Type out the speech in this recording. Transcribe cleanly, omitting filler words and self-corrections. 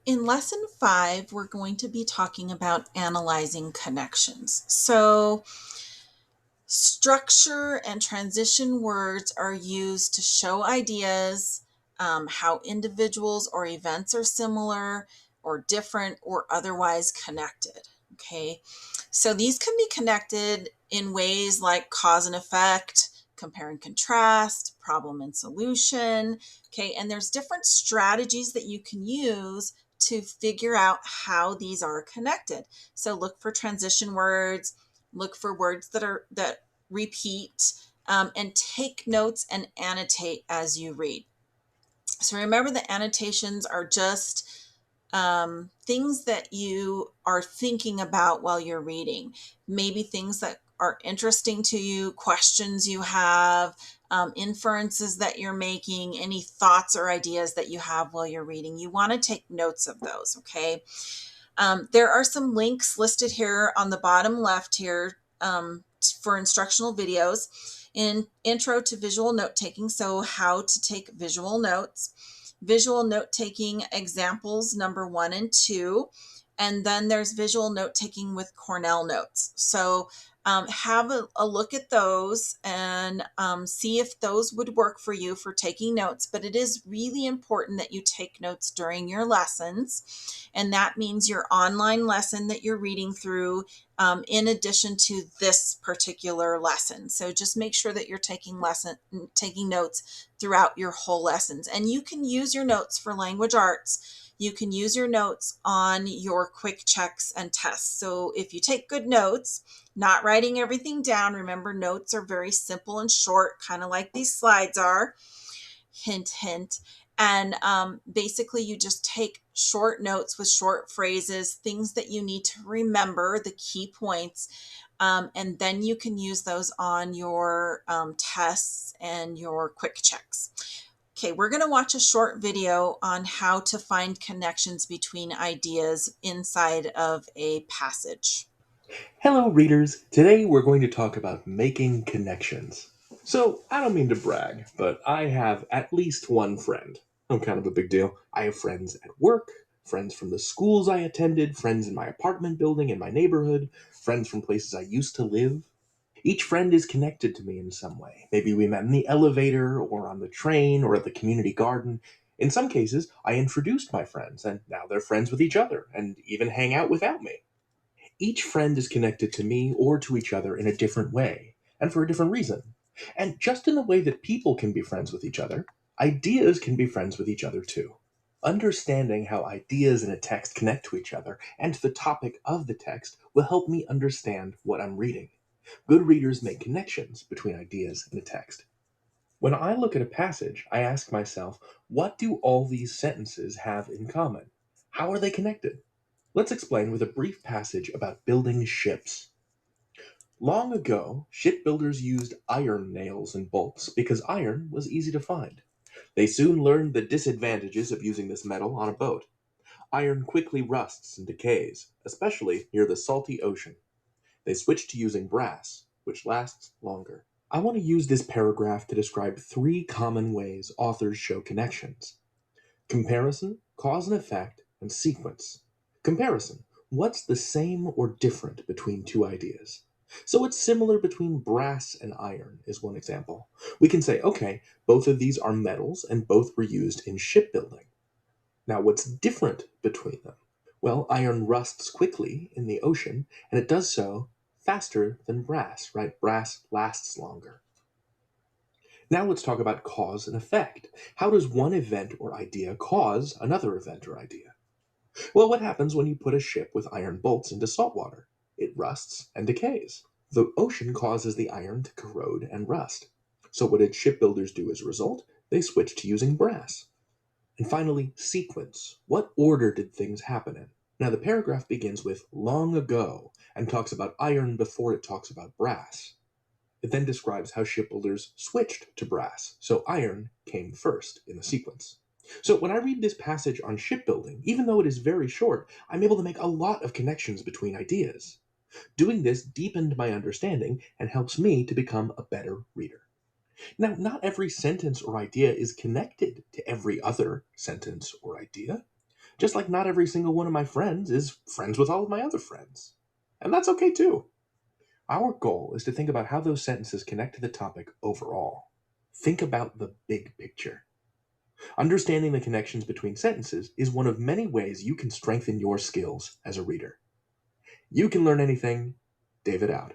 In lesson 5, we're going to be talking about analyzing connections. So structure and transition words are used to show ideas, how individuals or events are similar or different or otherwise connected. Okay, so these can be connected in ways like cause and effect, compare and contrast, problem and solution. Okay, and there's different strategies that you can use to figure out how these are connected. So look for transition words, look for words that repeat, and take notes and annotate as you read. So remember, the annotations are just things that you are thinking about while you're reading. Maybe things that are interesting to you, questions you have, inferences that you're making, any thoughts or ideas that you have while you're reading. You want to take notes of those, okay? There are some links listed here on the bottom left here for instructional videos in Intro to Visual Note Taking, so how to take visual notes, visual note taking examples number 1 and 2, and then there's visual note taking with Cornell notes. So have a look at those and see if those would work for you for taking notes. But it is really important that you take notes during your lessons. And that means your online lesson that you're reading through in addition to this particular lesson. So just make sure that you're taking notes throughout your whole lessons. And you can use your notes for language arts. You can use your notes on your quick checks and tests. So if you take good notes, not writing everything down, remember notes are very simple and short, kind of like these slides are, hint, hint. And basically you just take short notes with short phrases, things that you need to remember, the key points, and then you can use those on your tests and your quick checks. Okay, we're going to watch a short video on how to find connections between ideas inside of a passage. Hello, readers. Today we're going to talk about making connections. So, I don't mean to brag, but I have at least one friend. I'm kind of a big deal. I have friends at work, friends from the schools I attended, friends in my apartment building in my neighborhood, friends from places I used to live. Each friend is connected to me in some way. Maybe we met in the elevator, or on the train, or at the community garden. In some cases, I introduced my friends, and now they're friends with each other, and even hang out without me. Each friend is connected to me or to each other in a different way, and for a different reason. And just in the way that people can be friends with each other, ideas can be friends with each other too. Understanding how ideas in a text connect to each other and to the topic of the text will help me understand what I'm reading. Good readers make connections between ideas in a text. When I look at a passage, I ask myself, what do all these sentences have in common? How are they connected? Let's explain with a brief passage about building ships. Long ago, shipbuilders used iron nails and bolts because iron was easy to find. They soon learned the disadvantages of using this metal on a boat. Iron quickly rusts and decays, especially near the salty ocean. They switched to using brass, which lasts longer. I want to use this paragraph to describe three common ways authors show connections: comparison, cause and effect, and sequence. Comparison. What's the same or different between two ideas? So it's similar between brass and iron is one example. We can say, okay, both of these are metals and both were used in shipbuilding. Now what's different between them? Well, iron rusts quickly in the ocean, and it does so faster than brass, right? Brass lasts longer. Now let's talk about cause and effect. How does one event or idea cause another event or idea? Well, what happens when you put a ship with iron bolts into salt water? It rusts and decays. The ocean causes the iron to corrode and rust. So what did shipbuilders do as a result? They switched to using brass. And finally, sequence. What order did things happen in? Now the paragraph begins with long ago and talks about iron before it talks about brass. It then describes how shipbuilders switched to brass, so iron came first in the sequence. So when I read this passage on shipbuilding, even though it is very short, I'm able to make a lot of connections between ideas. Doing this deepened my understanding and helps me to become a better reader. Now, not every sentence or idea is connected to every other sentence or idea. Just like not every single one of my friends is friends with all of my other friends. And that's okay too. Our goal is to think about how those sentences connect to the topic overall. Think about the big picture. Understanding the connections between sentences is one of many ways you can strengthen your skills as a reader. You can learn anything. David out.